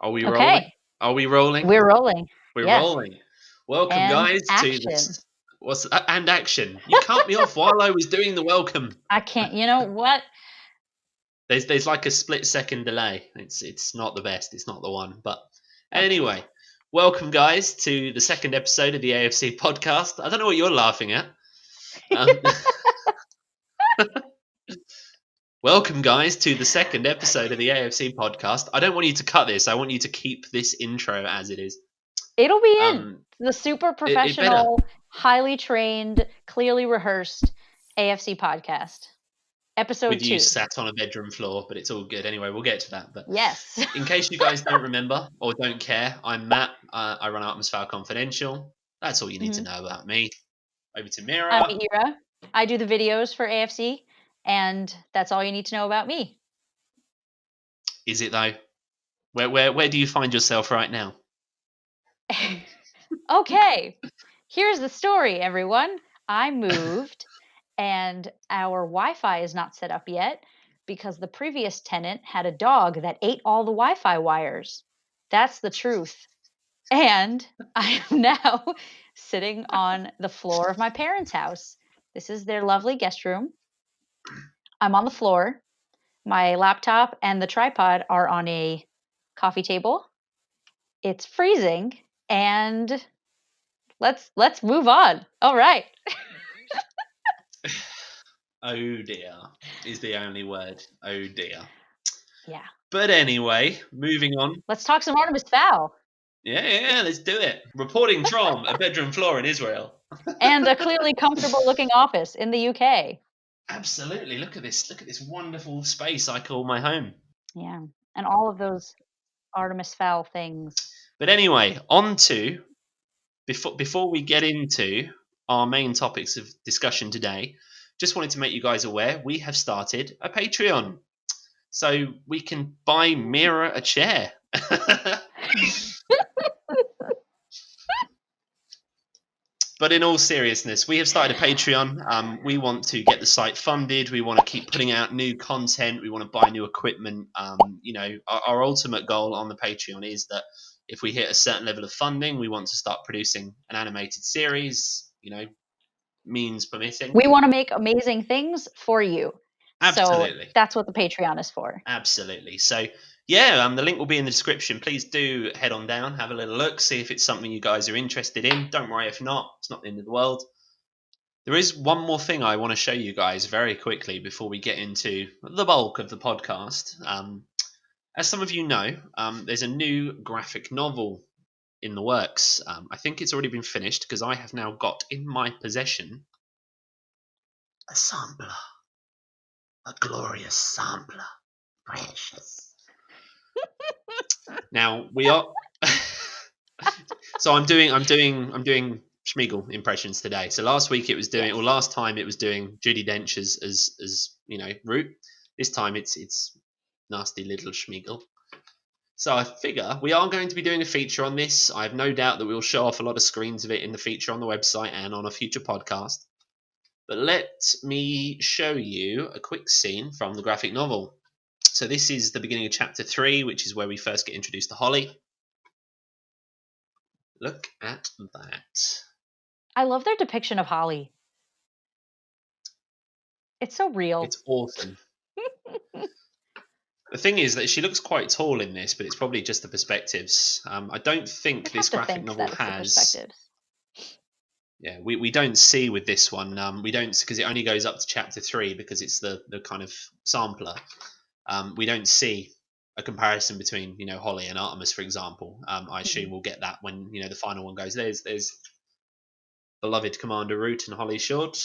Are we rolling? Okay, Are we rolling? we're rolling. We're Yes, rolling. Welcome, and guys, to action. this. And action? You cut me off while I was doing the welcome. I can't. You know what? There's like a split-second delay. It's not the best. It's not the one. But Okay. anyway, welcome, guys, to the second episode of the AFC podcast. I don't know what you're laughing at. Welcome, guys, to the second episode of the AFC podcast. I don't want you to cut this. I want you to keep this intro as it is. It'll be in the super It better. professional, highly trained, clearly rehearsed AFC podcast. Episode With 2. you sat on a bedroom floor, but it's all good. Anyway, we'll get to that. But Yes. in case you guys don't remember or don't care, I'm Matt. I run ARTEMIS FOWL Confidential. That's all you need to know about me. Over to Meira. I'm Meira. I do the videos for AFC, and that's all you need to know about me. Is it though? Where do you find yourself right now? Okay, here's the story, everyone. I moved, and our Wi-Fi is not set up yet because the previous tenant had a dog that ate all the Wi-Fi wires. That's the truth. And I am now sitting on the floor of my parents' house. This is their lovely guest room. I'm on the floor. My laptop and the tripod are on a coffee table. It's freezing, and let's move on. All right. Oh dear is the only word. Oh dear. Yeah. But anyway, moving on. Let's talk some ARTEMIS FOWL. Yeah, let's do it. Reporting from a bedroom floor in Israel. And a clearly comfortable looking office in the UK. Absolutely. Look at this wonderful space I call my home. Yeah. And all of those ARTEMIS FOWL things. But anyway, on to before we get into our main topics of discussion today, just wanted to make you guys aware we have started a Patreon. So we can buy Meira a chair. But in all seriousness, we have started a Patreon. We want to get the site funded. We want to keep putting out new content. We want to buy new equipment. Our ultimate goal on the Patreon is that if we hit a certain level of funding, we want to start producing an animated series, means permitting. We want to make amazing things for you. Absolutely. So that's what the Patreon is for. Absolutely. So yeah, the link will be in the description. Please do head on down, have a little look, see if it's something you guys are interested in. Don't worry if not, it's not the end of the world. There is one more thing I want to show you guys very quickly before we get into the bulk of the podcast. As some of you know, there's a new graphic novel in the works. I think it's already been finished because I have now got in my possession a sampler. A glorious sampler. Precious. Now we are. So I'm doing Schmiegel impressions today. So last week it was doing, or last time it was doing Judi Dench as Root. This time it's nasty little Schmiegel. So I figure we are going to be doing a feature on this. I have no doubt that we'll show off a lot of screens of it in the feature on the website and on a future podcast. But let me show you a quick scene from the graphic novel. So this is the beginning of chapter 3, which is where we first get introduced to Holly. Look at that. I love their depiction of Holly. It's so real. It's awesome. The thing is that she looks quite tall in this, but it's probably just the perspectives. I don't think this graphic novel has. Yeah, we don't see with this one. We don't, because it only goes up to chapter 3 because it's the kind of sampler. We don't see a comparison between Holly and ARTEMIS, for example. I assume we'll get that when the final one goes. There's beloved Commander Root and Holly Short.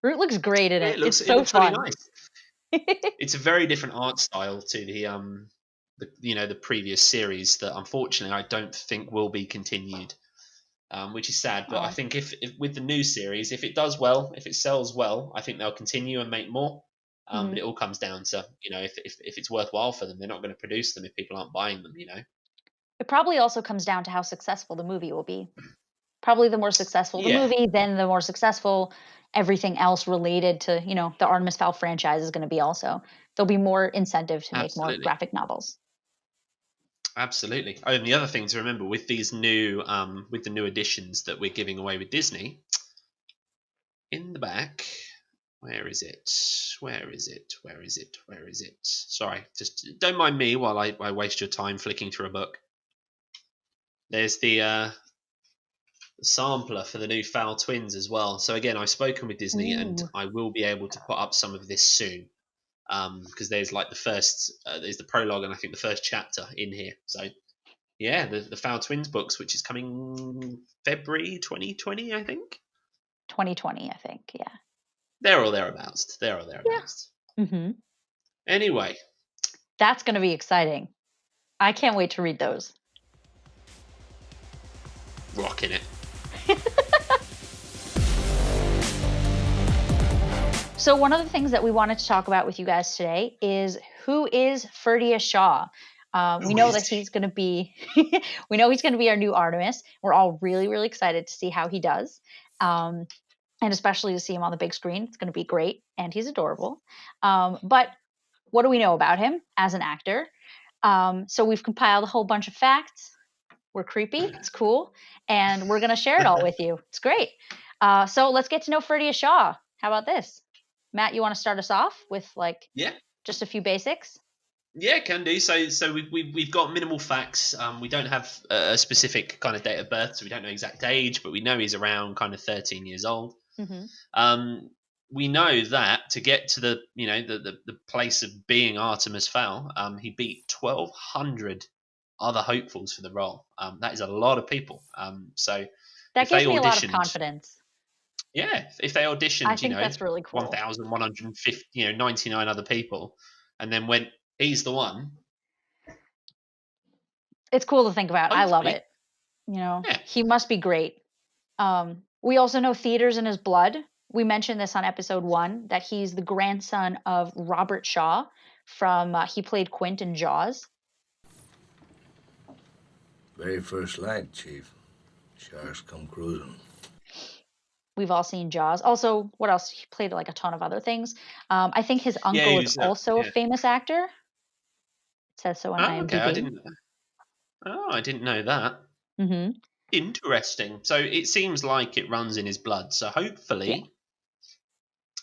Root looks great in it. It's so looks fun. Really nice. It's a very different art style to the previous series that unfortunately I don't think will be continued, which is sad. But I think if with the new series, if it does well, if it sells well, I think they'll continue and make more. But it all comes down to if it's worthwhile for them. They're not going to produce them if people aren't buying them. It probably also comes down to how successful the movie will be. Probably the more successful the movie, then the more successful everything else related to the ARTEMIS FOWL franchise is going to be. Also, there'll be more incentive to make more graphic novels. Absolutely. Oh, and the other thing to remember with these new, with the new editions that we're giving away with Disney, in the back, where is it? Where is it? Where is it? Where is it? Sorry, just don't mind me while I waste your time flicking through a book. There's the sampler for the new Fowl Twins as well. So again, I've spoken with Disney, and Ooh. I will be able to put up some of this soon. Because there's like the first, there's the prologue, and I think the first chapter in here. So yeah, the Fowl Twins books, which is coming February 2020, I think. 2020, I think. Yeah. There or thereabouts. There or thereabouts. Yeah. Mm-hmm. Anyway, that's going to be exciting. I can't wait to read those. rocking it. So one of the things that we wanted to talk about with you guys today is who is Ferdia Shaw. We know that he's going to be, we know he's going to be our new Artemis. We're all really, really excited to see how he does, and especially to see him on the big screen. It's going to be great, and he's adorable. But what do we know about him as an actor? So we've compiled a whole bunch of facts. We're creepy. It's cool, and we're going to share it all with you. It's great. So let's get to know Ferdia Shaw. How about this? Matt, you want to start us off with just a few basics? Yeah, can do. So we've got minimal facts. We don't have a specific kind of date of birth, so we don't know exact age, but we know he's around kind of 13 years old. Mm-hmm. We know that to get to the place of being Artemis Fowl, he beat 1,200 other hopefuls for the role. That is a lot of people. So that gives me a lot of confidence. Yeah, if they auditioned, I think that's really cool. 1,150, 99 other people, and then went, he's the one. It's cool to think about. Hopefully. I love it. He must be great. We also know theater's in his blood. We mentioned this on episode 1 that he's the grandson of Robert Shaw from he played Quint in Jaws. Very first light, Chief. Sharks come cruising. We've all seen Jaws. Also, what else? He played like a ton of other things. I think his uncle is also a famous actor. It says so on IMDb. Okay, I didn't know that. Mm-hmm. Interesting. So it seems like it runs in his blood. So hopefully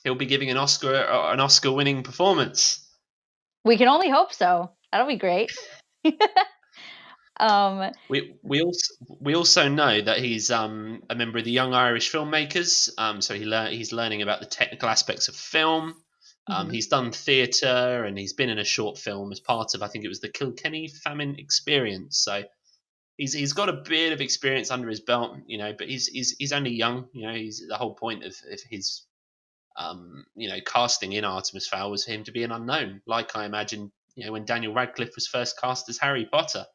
he'll be giving an Oscar-winning performance. We can only hope so. That'll be great. We also know that he's a member of the Young Irish Filmmakers. So he's learning about the technical aspects of film. Mm-hmm. He's done theatre, and he's been in a short film as part of, I think it was the Kilkenny Famine Experience. So he's got a bit of experience under his belt, but he's only young. He's the whole point of his casting in Artemis Fowl was for him to be an unknown, like I imagine when Daniel Radcliffe was first cast as Harry Potter.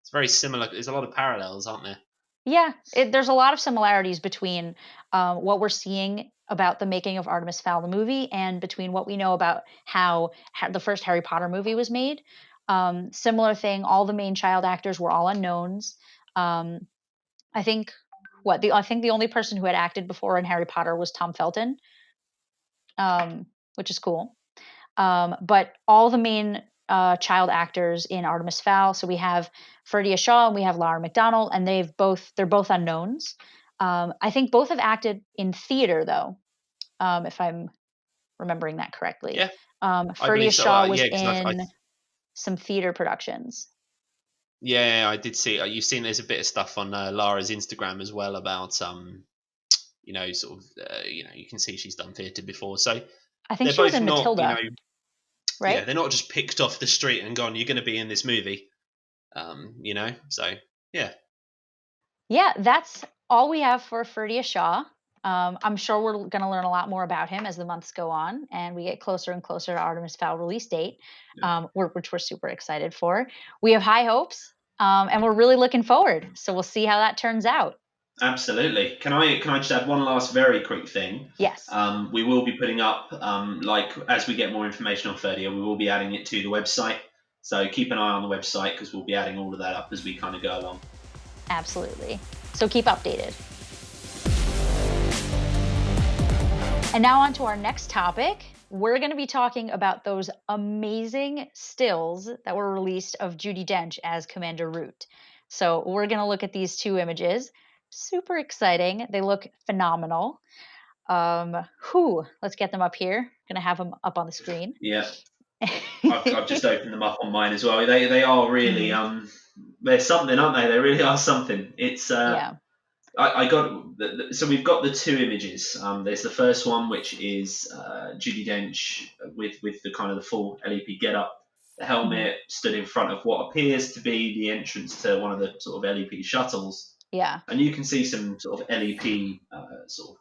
It's very similar. There's a lot of parallels, aren't there? Yeah, there's a lot of similarities between what we're seeing about the making of Artemis Fowl, the movie, and between what we know about how the first Harry Potter movie was made. Similar thing, all the main child actors were all unknowns. I think the only person who had acted before in Harry Potter was Tom Felton, which is cool. But all the main child actors in Artemis Fowl. So we have Ferdia Shaw and we have Laura McDonald, and they're both unknowns. I think both have acted in theater though, if I'm remembering that correctly. Yeah. Ferdia Shaw was in some theater productions. Yeah, I did see. You've seen there's a bit of stuff on Lara's Instagram as well about you can see she's done theatre before. So I think she was in Matilda. Right? Yeah, they're not just picked off the street and gone, you're going to be in this movie. So yeah. Yeah, that's all we have for Ferdia Shaw. I'm sure we're going to learn a lot more about him as the months go on and we get closer and closer to Artemis Fowl release date, which we're super excited for. We have high hopes, and we're really looking forward. So we'll see how that turns out. Absolutely. Can I just add one last very quick thing? Yes. We will be putting up, as we get more information on Ferdia, we will be adding it to the website. So keep an eye on the website because we'll be adding all of that up as we kind of go along. Absolutely. So keep updated. And now on to our next topic. we're going to be talking about those amazing stills that were released of Judi Dench as Commander Root. So we're going to look at these two images. Super exciting. They look phenomenal. Let's get them up here. Gonna have them up on the screen. Yeah, I've just opened them up on mine as well. They are really they're something, aren't they? They really are something. It's Yeah. I got so we've got the two images. There's the first one, which is Judi Dench with the kind of the full LEP getup, the helmet, stood in front of what appears to be the entrance to one of the sort of LEP shuttles. Yeah. And you can see some sort of LEP sort of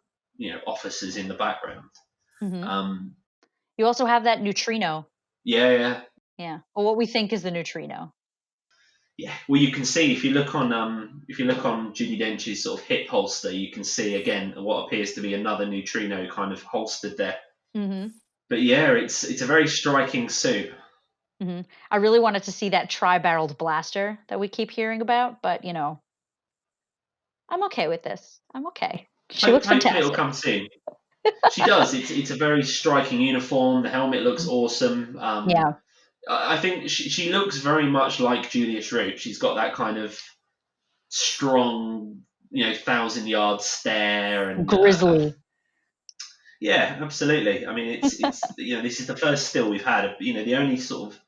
officers in the background. You also have that neutrino. Yeah. Or what we think is the neutrino. Yeah, well, you can see if you look on Judi Dench's sort of hip holster, you can see again what appears to be another neutrino kind of holstered there. But yeah, it's a very striking suit. I really wanted to see that tri-barreled blaster that we keep hearing about, but I'm okay with this. I'm okay. She looks fantastic. Hopefully it'll come soon. She does. It's a very striking uniform. The helmet looks awesome. Yeah. I think she looks very much like Julius Root. She's got that kind of strong, 1,000-yard stare and grizzly. Yeah, absolutely. I mean, it's this is the first still we've had. The only sort of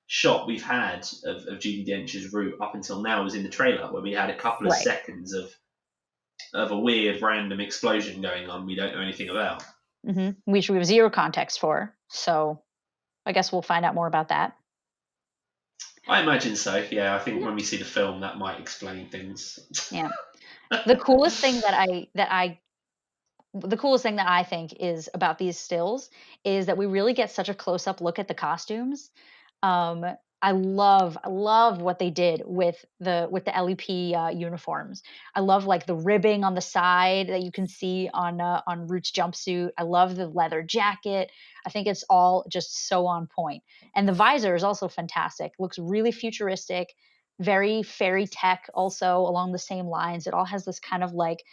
shot we've had of Judi Dench's Root up until now was in the trailer, where we had a couple of seconds of a weird random explosion going on we don't know anything about. Which we have zero context for. So I guess we'll find out more about that. I imagine so. Yeah, I think when we see the film, that might explain things. Yeah. The coolest thing that I think is about these stills is that we really get such a close-up look at the costumes. I love what they did with the LEP uniforms. I love like the ribbing on the side that you can see on Root's jumpsuit. I love the leather jacket. I think it's all just so on point. And the visor is also fantastic. Looks really futuristic, very fairy tech also along the same lines. It all has this kind of like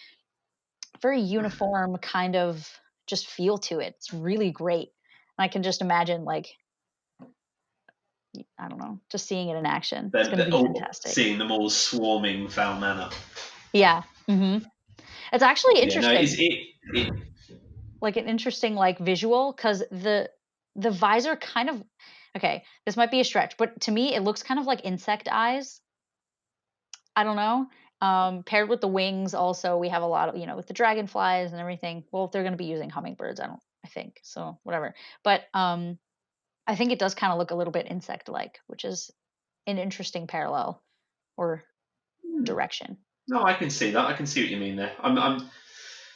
very uniform kind of just feel to it. It's really great. And I can just imagine like I don't know, just seeing it in action. It's going to be fantastic. Seeing them all swarming Foul Manor. Yeah. It's actually interesting. Yeah, no, like an interesting like visual because the visor kind of okay. This might be a stretch, but to me it looks kind of like insect eyes. I don't know. Paired with the wings, also we have a lot of with the dragonflies and everything. Well, if they're going to be using hummingbirds, I think so. Whatever, but I think it does kind of look a little bit insect-like, which is an interesting parallel or direction. No, I can see that. I can see what you mean there.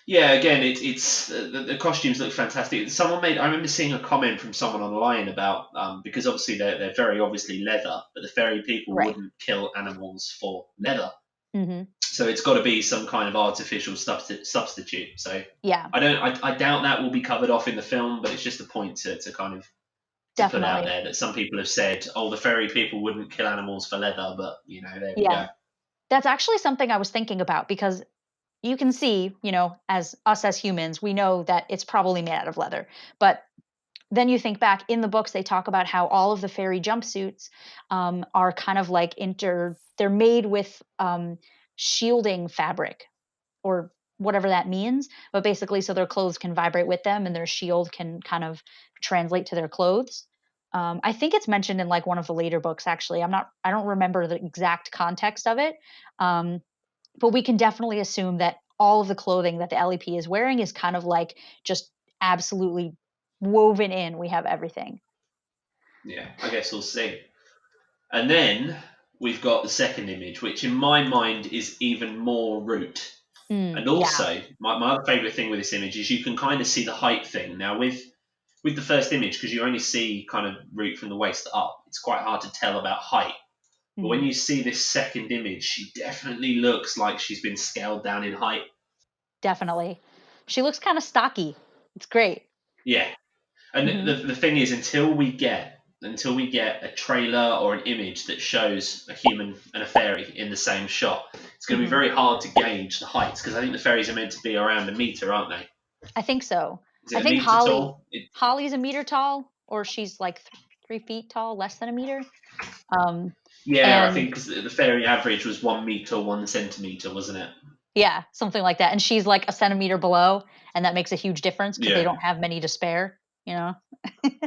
Yeah. Again, it's the costumes look fantastic. I remember seeing a comment from someone online about because obviously they're very obviously leather, but the fairy people wouldn't kill animals for leather. So it's got to be some kind of artificial substitute. So yeah, I doubt that will be covered off in the film, but it's just a point to kind of. Put out there that some people have said, the fairy people wouldn't kill animals for leather, but there we go. That's actually something I was thinking about because you can see, as us as humans, we know that it's probably made out of leather. But then you think back in the books, they talk about how all of the fairy jumpsuits are kind of like they're made with shielding fabric or whatever that means. But basically, so their clothes can vibrate with them and their shield can kind of translate to their clothes. I think it's mentioned in like one of the later books, actually. I don't remember the exact context of it. But we can definitely assume that all of the clothing that the LEP is wearing is kind of like just absolutely woven in. We have everything. Yeah, I guess we'll see. And then we've got the second image, which in my mind is even more Root. And also, my other favourite thing with this image is you can kind of see the height thing. Now, with the first image, because you only see kind of Root from the waist up, it's quite hard to tell about height. But when you see this second image, she definitely looks like she's been scaled down in height. Definitely. She looks kind of stocky. It's great. Yeah. And the thing is, until we get a trailer or an image that shows a human and a fairy in the same shot, it's going to be very hard to gauge the heights because I think the fairies are meant to be around a meter, aren't they? I think so. Is it I a think meter tall? Holly's a meter tall, or she's like 3 feet tall, less than a meter. Yeah, I And think 'cause the fairy average was 1 meter, 1 centimeter, wasn't it? yeah, something like that. And she's like a centimeter below, and that makes a huge difference because they Yeah. don't have many to spare, you know?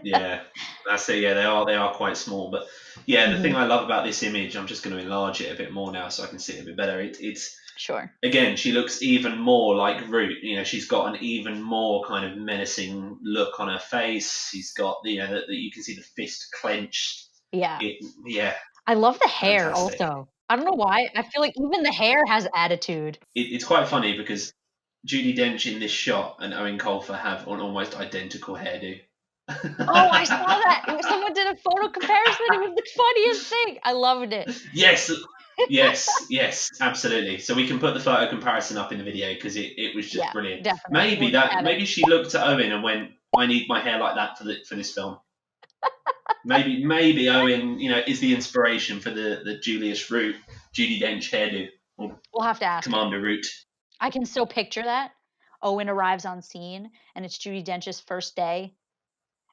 Yeah, that's it. Yeah, they are quite small, but yeah, the thing Mhm. I love about this image, I'm just going to enlarge it a bit more now so I can see it a bit better. It's Sure. again, she looks even more like Root. You know, she's got an even more kind of menacing look on her face. She's got that you can see the fist clenched. Yeah. Yeah, I love the hair fantastic. also. I don't know why. I feel like even the hair has attitude. It's quite funny because Judi Dench in this shot and Owen Colfer have an almost identical hairdo. Oh, I saw that. Someone did a photo comparison. It was the funniest thing. I loved it. Yes, yes, absolutely. So we can put the photo comparison up in the video because it was just Yeah, brilliant. definitely. We'll just have it. Maybe she looked at Owen and went, "I need my hair like that for this film." Maybe Owen, is the inspiration for the Julius Root, Judi Dench hairdo, or We'll have to ask him. Commander Root. I can still picture that. Owen arrives on scene, and it's Judi Dench's first day,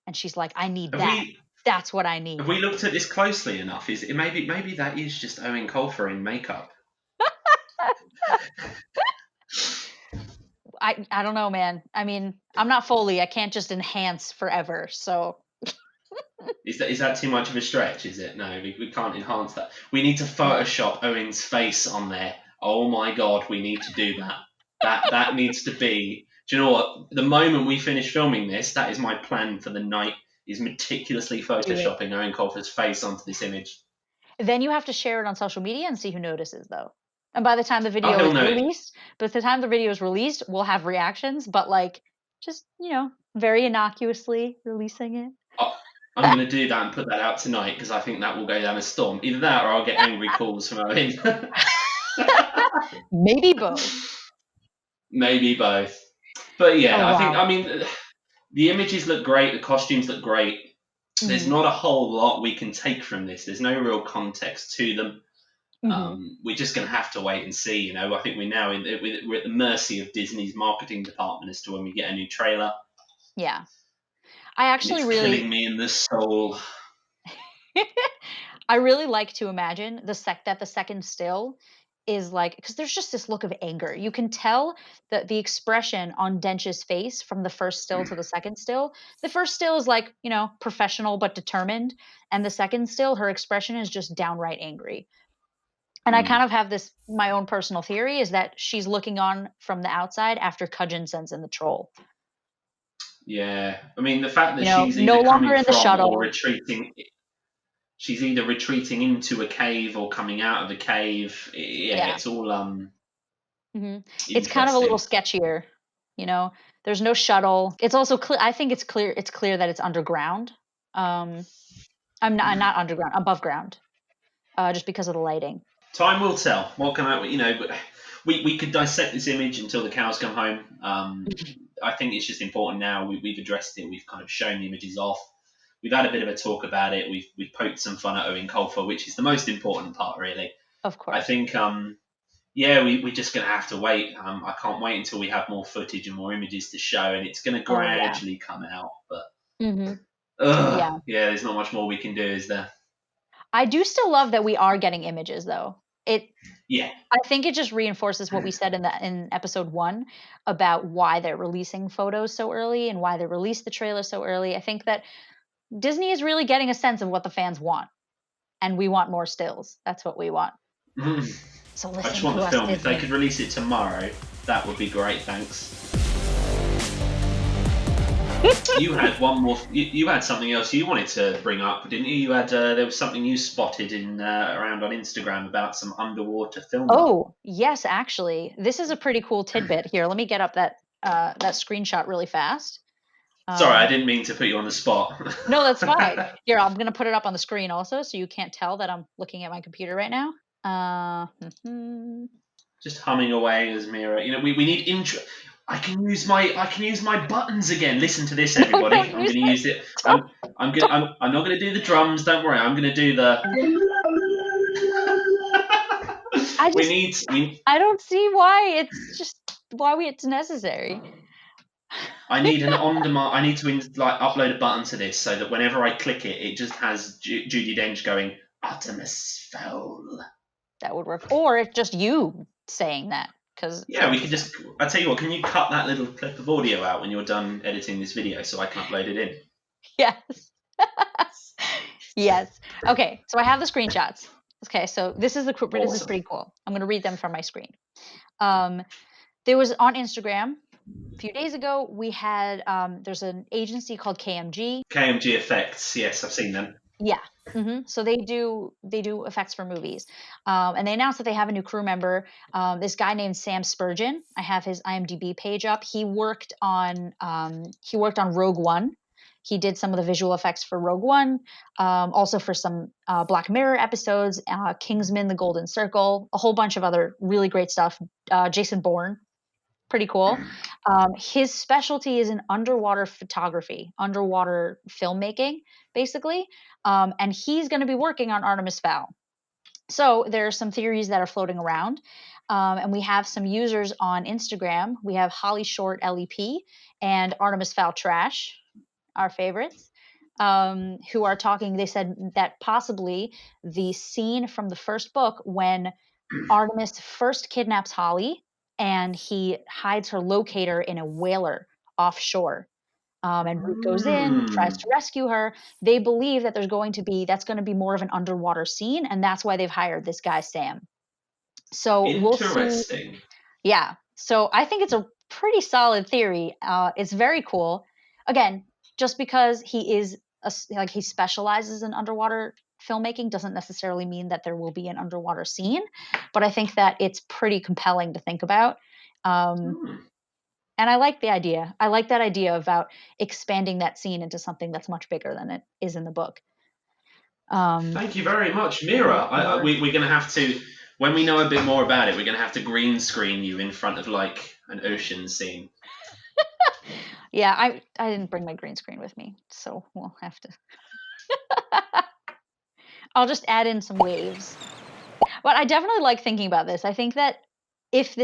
and she's like, "I need Have that. we That's what I need." have we looked at this closely enough? Is it maybe that is just Owen Colfer in makeup? I don't know, man. I mean, I'm not Foley. I can't just enhance forever. So Is that too much of a stretch? Is it? No, we can't enhance that. We need to Photoshop Owen's face on there. Oh my god, we need to do that. That needs to be. Do you know what? The moment we finish filming this, that is my plan for the night. Is meticulously photoshopping Owen Colfer's face onto this image. then you have to share it on social media and see who notices, though. And by the time the Oh, video he'll is know. released, we'll have reactions, but like just, very innocuously releasing it. I'm going to do that and put that out tonight because I think that will go down a storm. Either that or I'll get angry calls from Owen. Maybe both. Maybe both. But yeah, Oh, wow. I mean, the images look great, the costumes look great. There's Mhm. not a whole lot we can take from this. There's no real context to them. Mhm. We're just going to have to wait and see. I think we're now we're at the mercy of Disney's marketing department as to when we get a new trailer. Yeah. I actually It's killing me in the soul. I really like to imagine that the second still is like, because there's just this look of anger. You can tell that the expression on Dench's face from the first still to the second still. The first still is like, professional but determined, and the second still, her expression is just downright angry. And I kind of have my own personal theory is that she's looking on from the outside after Cudgeon sends in the troll. Yeah, I mean the fact that she's No either longer coming in the from shuttle. or retreating. She's either retreating into a cave or coming out of a cave. Yeah. It's all It's kind of a little interesting. sketchier, There's no shuttle. It's also clear. I think it's clear. It's clear that it's underground. I'm not underground, above ground, just because of the lighting. Time will tell. What come out? But we could dissect this image until the cows come home. I think it's just important now. We've addressed it. We've kind of shown the images off. We've had a bit of a talk about it. We've poked some fun at Owen Colfer, which is the most important part, really. Of course. I think we're just going to have to wait. I can't wait until we have more footage and more images to show, and it's going to gradually come out. But there's not much more we can do, is there? I do still love that we are getting images, though. I think it just reinforces what we said in episode 1 about why they're releasing photos so early and why they released the trailer so early. I think that Disney is really getting a sense of what the fans want, and we want more stills. That's what we want. So listen I just want to the us, film. Disney. If they could release it tomorrow, that would be great. Thanks. You had one more. You had something else you wanted to bring up, didn't you? You had there was something you spotted around on Instagram about some underwater film. Oh yes, actually, this is a pretty cool tidbit. Here, let me get up that screenshot really fast. Sorry, I didn't mean to put you on the spot. No, that's fine. Here, I'm gonna put it up on the screen also, so you can't tell that I'm looking at my computer right now. Just humming away as Meira. We need intro. I can use my buttons again. Listen to this, everybody. I'm going to use it. I'm not going to do the drums. Don't worry. I'm going to do the. I don't see why it's necessary. I need an on-demand. I need to upload a button to this so that whenever I click it, it just has Judi Dench going ARTEMIS FOWL. That would work. Or if just you saying that, because Yeah, we could just. I tell you what. Can you cut that little clip of audio out when you're done editing this video so I can upload it in? Yes. Yes. Okay, so I have the screenshots. Okay, so this is Awesome. pretty cool. I'm going to read them from my screen. There was on Instagram a few days ago. We had there's an agency called KMG. KMG Effects. Yes, I've seen them. Yeah. So they do effects for movies, and they announced that they have a new crew member. This guy named Sam Spurgeon. I have his IMDb page up. He worked on Rogue One. He did some of the visual effects for Rogue One, also for some Black Mirror episodes, Kingsman: The Golden Circle, a whole bunch of other really great stuff. Jason Bourne, pretty cool. His specialty is in underwater photography, underwater filmmaking, basically. And he's going to be working on Artemis Fowl. So there are some theories that are floating around. And we have some users on Instagram. We have Holly Short LEP and Artemis Fowl Trash, our favorites, who are talking. They said that possibly the scene from the first book when Artemis first kidnaps Holly and he hides her locator in a whaler offshore. And Root goes in, tries to rescue her. They believe that that's going to be more of an underwater scene, and that's why they've hired this guy Sam. So we'll see. Interesting. Yeah. So I think it's a pretty solid theory. It's very cool. Again, just because he specializes in underwater filmmaking doesn't necessarily mean that there will be an underwater scene, but I think that it's pretty compelling to think about. And I like the idea. I like that idea about expanding that scene into something that's much bigger than it is in the book. Thank you very much, Meira. We're going to have to, when we know a bit more about it, we're going to have to green screen you in front of like an ocean scene. Yeah, I didn't bring my green screen with me, so we'll have to. I'll just add in some waves. But I definitely like thinking about this. I think that if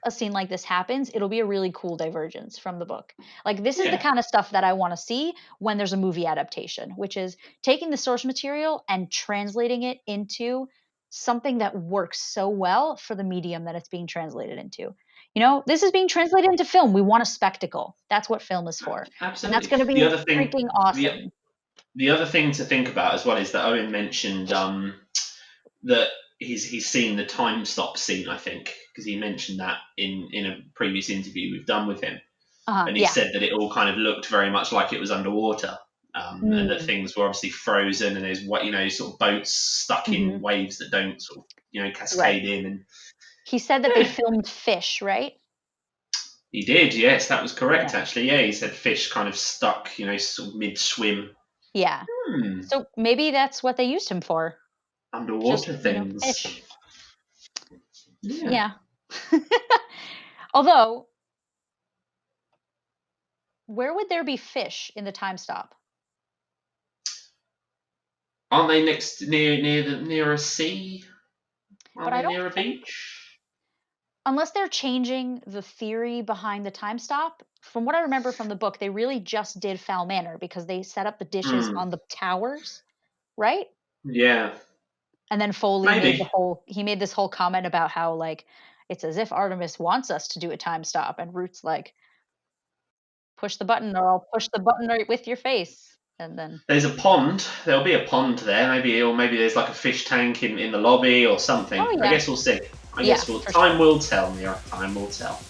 a scene like this happens, it'll be a really cool divergence from the book. Like this is the kind of stuff that I want to see when there's a movie adaptation, which is taking the source material and translating it into something that works so well for the medium that it's being translated into. You know, this is being translated into film. We want a spectacle. That's what film is for. Absolutely. And that's going to be freaking awesome. The other thing to think about as well is that Owen mentioned that he's seen the time stop scene, I think, because he mentioned that in a previous interview we've done with him. And he said that it all kind of looked very much like it was underwater. And that things were obviously frozen and there's sort of boats stuck in waves that don't sort of cascade in. And he said that they filmed fish, right? He did, yes, that was correct actually. Yeah, he said fish kind of stuck, sort of mid swim. Yeah. So maybe that's what they used him for. Underwater things. Fish. Yeah. Although, where would there be fish in the time stop? Aren't they near a sea? Aren't they near a beach? Unless they're changing the theory behind the time stop. From what I remember from the book, they really just did Fowl Manor because they set up the dishes on the towers, right? Yeah. And then Foley made this whole comment about how like it's as if Artemis wants us to do a time stop, and Root's like, push the button or I'll push the button right with your face. And then there's a pond. There'll be a pond there, maybe there's like a fish tank in the lobby or something. Oh, yeah. I guess we'll see. Time will tell, Meira. Time will tell.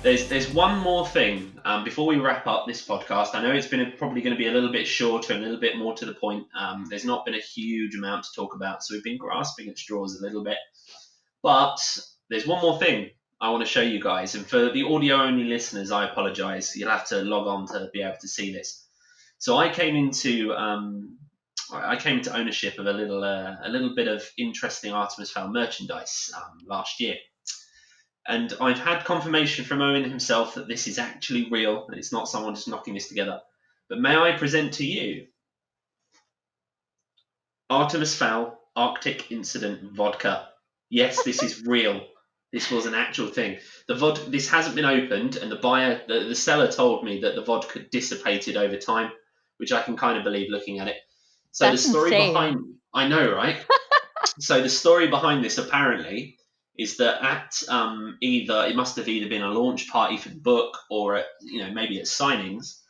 There's one more thing before we wrap up this podcast. I know it's been probably going to be a little bit shorter and a little bit more to the point. There's not been a huge amount to talk about, so we've been grasping at straws a little bit. But there's one more thing I want to show you guys, and for the audio-only listeners, I apologise. You'll have to log on to be able to see this. So I came into ownership of a little bit of interesting Artemis Fowl merchandise last year. And I've had confirmation from Owen himself that this is actually real, and it's not someone just knocking this together. But may I present to you Artemis Fowl Arctic Incident Vodka. Yes, this is real. This was an actual thing. This hasn't been opened, and the seller told me that the vodka dissipated over time, which I can kind of believe looking at it. So That's the story insane. I know, right? So the story behind this apparently is that at it must have either been a launch party for the book or maybe at signings.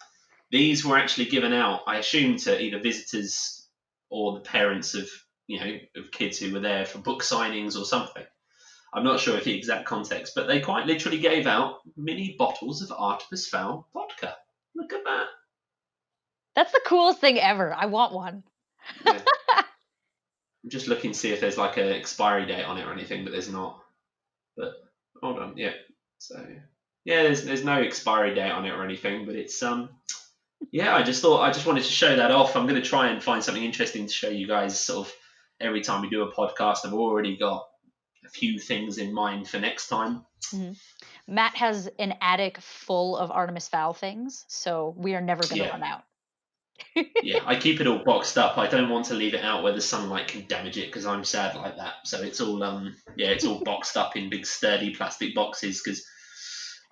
These were actually given out, I assume, to either visitors or the parents of kids who were there for book signings or something. I'm not sure of the exact context, but they quite literally gave out mini bottles of ARTEMIS FOWL vodka. Look at that. That's the coolest thing ever. I want one. Yeah. I'm just looking to see if there's like an expiry date on it or anything, but there's not. But hold on, yeah. So yeah, there's no expiry date on it or anything, but it's I just wanted to show that off. I'm going to try and find something interesting to show you guys. Sort of every time we do a podcast, I've already got a few things in mind for next time. Mm-hmm. Matt has an attic full of ARTEMIS FOWL things, so we are never going to run out. Yeah, I keep it all boxed up. I don't want to leave it out where the sunlight can damage it because I'm sad like that. So it's all it's all boxed up in big sturdy plastic boxes because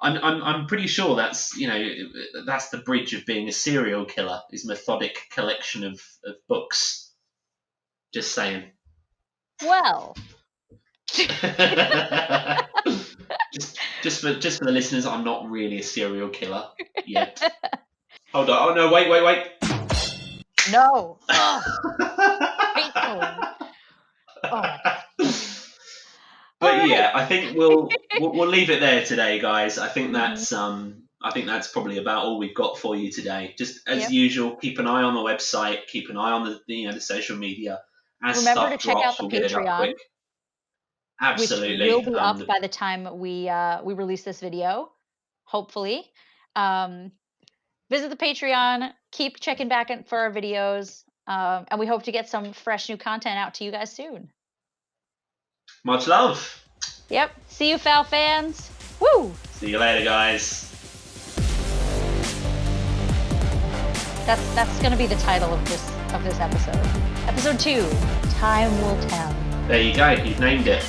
I'm pretty sure that's that's the bridge of being a serial killer is methodic collection of books. Just saying. Well. just for the listeners, I'm not really a serial killer yet. Hold on. Oh no! Wait! No. Oh. Oh my God. But yeah, I think we'll leave it there today, guys. I think that's probably about all we've got for you today. Just as usual, keep an eye on the website, keep an eye on the social media. As remember stuff to check drops, out the we'll get it up Patreon, quick. Absolutely, which will be up by the time we release this video, hopefully. Visit the Patreon. Keep checking back for our videos, and we hope to get some fresh new content out to you guys soon. Much love. Yep. See you, FOWL fans. Woo! See you later, guys. That's gonna be the title of this episode. Episode 2. Time will tell. There you go. You've named it.